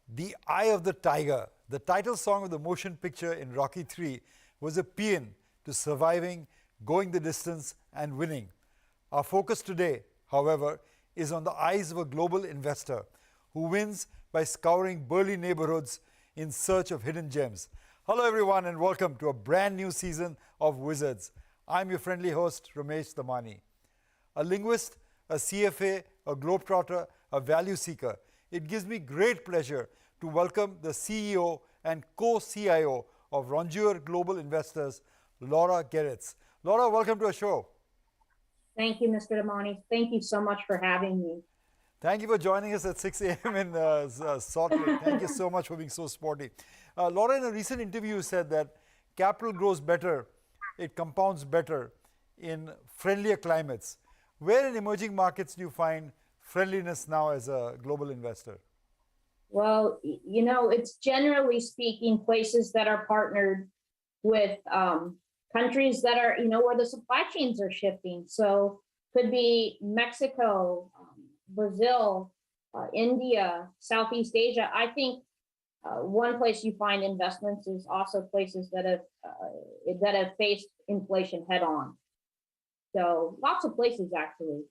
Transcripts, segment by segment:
The Eye of the Tiger, the title song of the motion picture in Rocky III, was a paean to surviving, going the distance, and winning. Our focus today, however, is on the eyes of a global investor who wins by scouring burly neighborhoods in search of hidden gems. Hello everyone and welcome to a brand new season of Wizards. I'm your friendly host, Ramesh Damani. A linguist, a CFA, a globetrotter, a value seeker, it gives me great pleasure to welcome the CEO and Co CIO of Rondure Global Advisors, Laura Geritz. Laura, welcome to our show. Thank you, Mr. Damani. Thank you so much for having me. Thank you for joining us at 6 a.m. in Salt Lake. Thank you so much for being so sporty. Laura, in a recent interview, said that capital grows better, it compounds better in friendlier climates. Where in emerging markets do you find friendliness now as a global investor? Well, you know, it's generally speaking places that are partnered with countries that are, where the supply chains are shifting. So could be Mexico, Brazil, India, Southeast Asia. I think one place you find investments is also places that have faced inflation head on. So lots of places actually.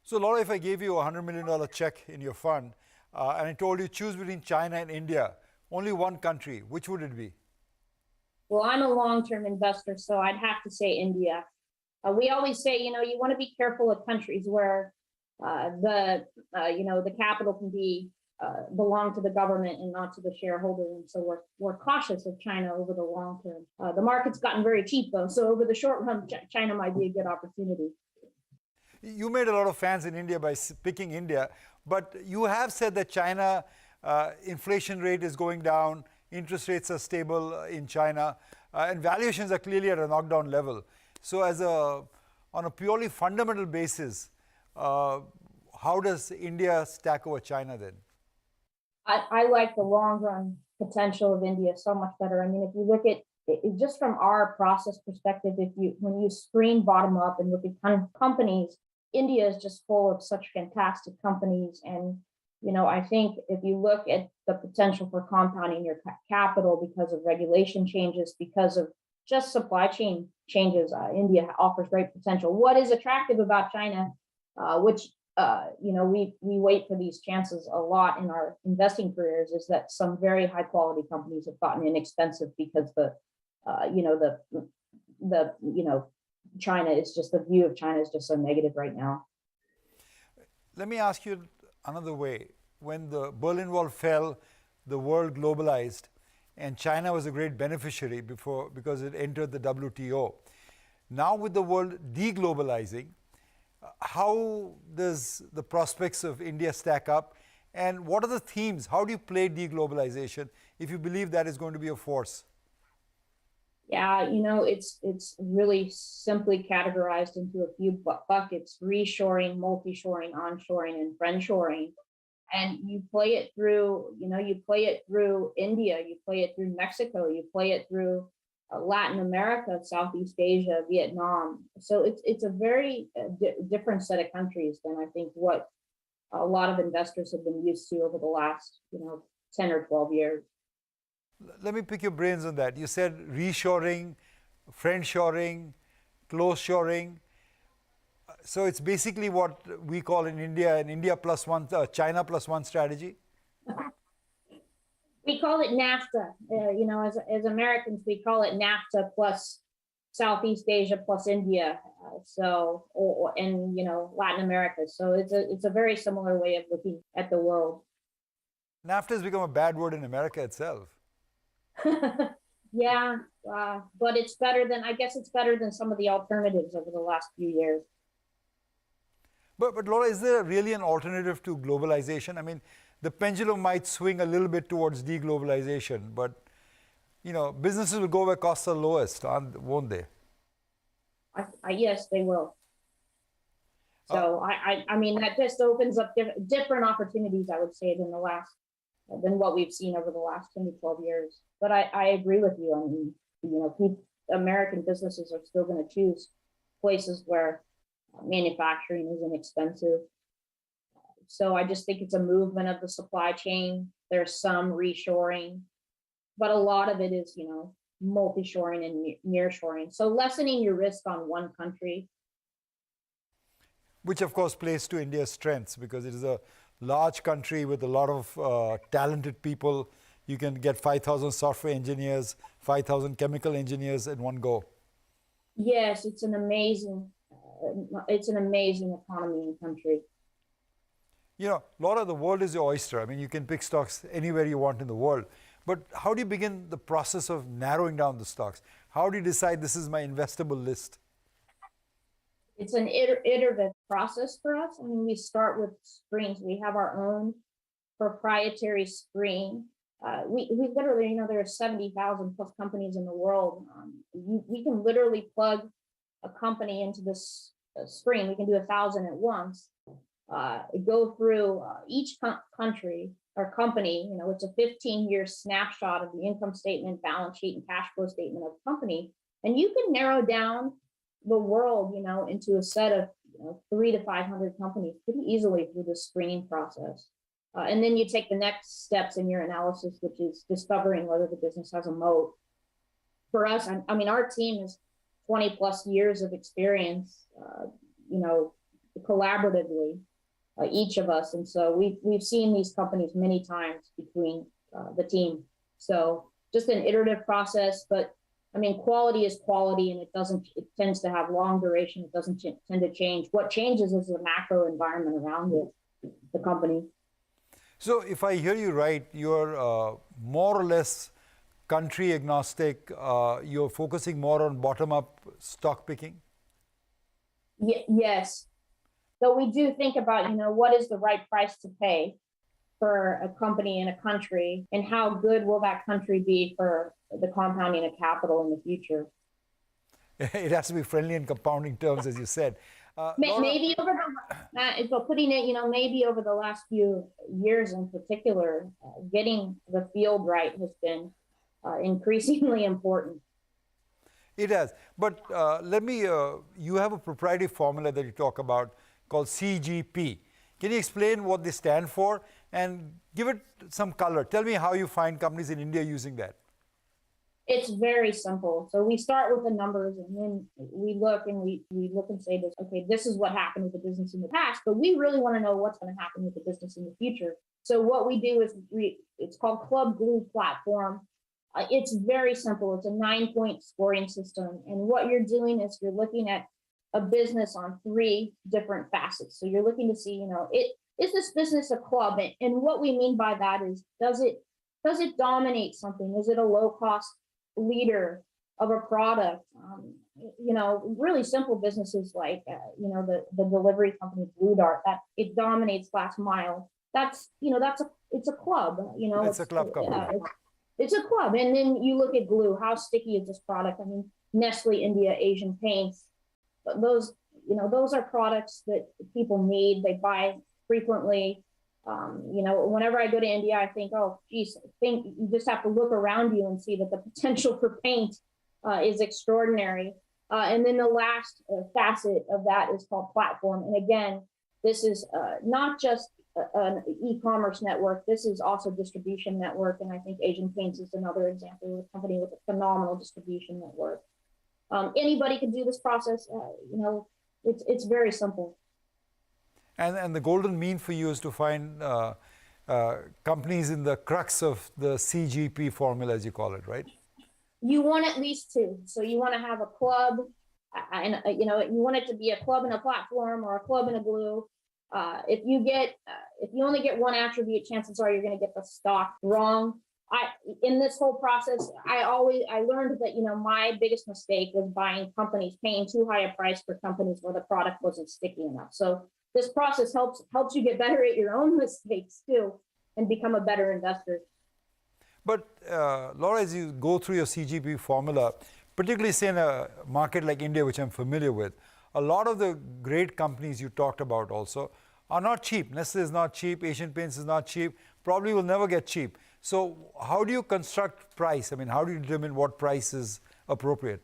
So Laura, if I gave you a $100 million check in your fund and I told you choose between China and India, only one country, which would it be? Well, I'm a long-term investor, so I'd have to say India. We always say, you want to be careful of countries where the capital can be belong to the government and not to the shareholder. And so we're cautious of China over the long term. The market's gotten very cheap though, so over the short run, China might be a good opportunity. You made a lot of fans in India by picking India, but you have said that China inflation rate is going down, interest rates are stable in China, and valuations are clearly at a knockdown level. So on a purely fundamental basis, how does India stack over China then? I like the long run potential of India so much better. I mean, if you look at it, just from our process perspective, when you screen bottom up and look at companies, India is just full of such fantastic companies. And, I think if you look at the potential for compounding your capital because of regulation changes, because of just supply chain changes, India offers great potential. What is attractive about China, which we wait for these chances a lot in our investing careers, is that some very high quality companies have gotten inexpensive because China is just, the view of China is just so negative right now. Let me ask you another way. When the Berlin Wall fell, the world globalized, and China was a great beneficiary because it entered the WTO. Now with the world de-globalizing, how does the prospects of India stack up? And what are the themes? How do you play de-globalization if you believe that is going to be a force? Yeah, it's really simply categorized into a few buckets: reshoring, multi-shoring, onshoring, and friendshoring. And you play it through, India, you play it through Mexico, you play it through Latin America, Southeast Asia, Vietnam. So it's a very different set of countries than I think what a lot of investors have been used to over the last 10 or 12 years. Let me pick your brains on that. You said reshoring, friendshoring, close shoring. So it's basically what we call in India an India plus one, China plus one strategy. We call it NAFTA. As Americans, we call it NAFTA plus Southeast Asia plus India. And Latin America. So it's a very similar way of looking at the world. NAFTA has become a bad word in America itself. Yeah, but it's better than, I guess it's better than some of the alternatives over the last few years. But Laura, is there really an alternative to globalization? I mean, the pendulum might swing a little bit towards de-globalization, but businesses will go where costs are lowest, won't they? Yes, they will. So I mean, that just opens up different opportunities, I would say, than what we've seen over the last 10 to 12 years. But I agree with you. I mean, American businesses are still going to choose places where manufacturing is inexpensive. So I just think it's a movement of the supply chain. There's some reshoring, but a lot of it is, multi-shoring and near-shoring. So lessening your risk on one country. Which of course plays to India's strengths because it is a large country with a lot of talented people. You can get 5,000 software engineers, 5,000 chemical engineers in one go. Yes, it's an amazing economy and country. Laura, the world is your oyster. I mean, you can pick stocks anywhere you want in the world. But how do you begin the process of narrowing down the stocks? How do you decide this is my investable list? It's an iterative process for us. I mean, we start with screens. We have our own proprietary screen. We literally, there are 70,000 plus companies in the world. We can literally plug a company into this screen. We can do 1,000 at once. Go through each country or company. It's a 15-year snapshot of the income statement, balance sheet, and cash flow statement of the company. And you can narrow down the world, into a set of 300 to 500 companies pretty easily through the screening process. And then you take the next steps in your analysis, which is discovering whether the business has a moat. For us, our team is 20 plus years of experience, collaboratively, each of us. And so we've seen these companies many times between the team. So just an iterative process, but quality is quality, and it tends to have long duration. It doesn't tend to change. What changes is the macro environment around it, the company. So if I hear you right, you're more or less country agnostic. You're focusing more on bottom-up stock picking? Yes. So we do think about, what is the right price to pay for a company in a country, and how good will that country be for the compounding of capital in the future? It has to be friendly in compounding terms, as you said. Maybe over maybe over the last few years in particular, getting the field right has been increasingly important. It has. But you have a proprietary formula that you talk about called CGP. Can you explain what they stand for and give it some color? Tell me how you find companies in India using that. It's very simple. So we start with the numbers, and then we look and say this, okay, this is what happened with the business in the past, but we really want to know what's going to happen with the business in the future. So what we do is it's called Club Glue platform. It's very simple. It's a 9-point scoring system. And what you're doing is you're looking at a business on 3 different facets. So you're looking to see, is this business a club? And what we mean by that is, does it dominate something? Is it a low cost leader of a product? Really simple businesses like, the delivery company Blue Dart, that it dominates last mile. It's a club, It's a club company. It's a club. And then you look at glue, how sticky is this product? Nestle India Asian Paints, those are products that people need, they buy frequently. Whenever I go to India, I think, you just have to look around you and see that the potential for paint is extraordinary. And then the last facet of that is called platform. And again, this is not just an e-commerce network. This is also distribution network. And I think Asian Paints is another example of a company with a phenomenal distribution network. Anybody can do this process. It's very simple. And the golden mean for you is to find companies in the crux of the CGP formula, as you call it, right? You want at least 2. So you want to have a club, and you want it to be a club and a platform, or a club and a glue. If you only get one attribute, chances are you're going to get the stock wrong. In this whole process, I learned that, my biggest mistake was buying companies, paying too high a price for companies where the product wasn't sticky enough. So this process helps you get better at your own mistakes too, and become a better investor. But Laura, as you go through your CGP formula, particularly say in a market like India, which I'm familiar with, a lot of the great companies you talked about also are not cheap. Nestle is not cheap, Asian Paints is not cheap, probably will never get cheap. So how do you construct price? How do you determine what price is appropriate?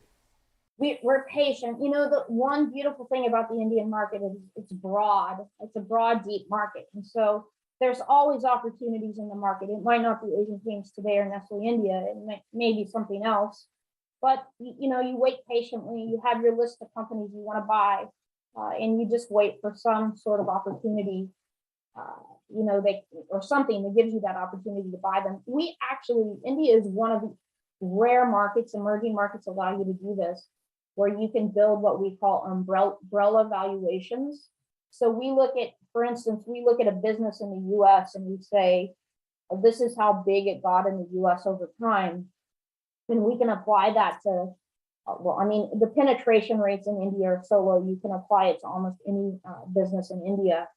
we're patient. You know, the one beautiful thing about the Indian market is it's broad. It's a broad, deep market. And so there's always opportunities in the market. It might not be Asian Paints today or Nestle India. It may be something else. But, you know, you wait patiently. You have your list of companies you want to buy, and you just wait for some sort of opportunity, you know, or something that gives you that opportunity to buy them. India is one of the rare markets, emerging markets allow you to do this, where you can build what we call umbrella valuations. So we look at, for instance, we look at a business in the US and we say, oh, this is how big it got in the US over time. And we can apply that to, well, I mean, the penetration rates in India are so low, you can apply it to almost any business in India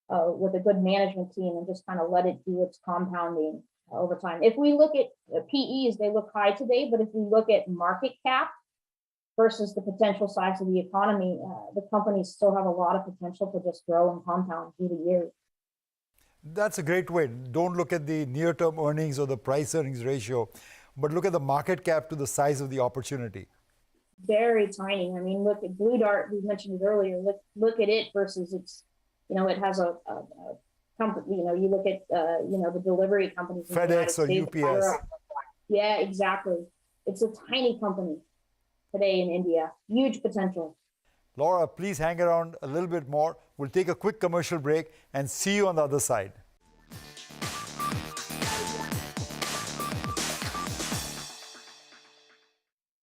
with a good management team and just kind of let it do its compounding over time. If we look at PEs, they look high today, but if we look at market cap versus the potential size of the economy, the companies still have a lot of potential to just grow and compound through the years. That's a great way. Don't look at the near-term earnings or the price-earnings ratio, but look at the market cap to the size of the opportunity. Very tiny. I mean, look at Blue Dart. We mentioned it earlier. Look at it versus its, you know, it has a company. You know, you look at you know, the delivery companies. FedEx or UPS. Yeah, exactly. It's a tiny company today in India. Huge potential. Laura, please hang around a little bit more. We'll take a quick commercial break and see you on the other side.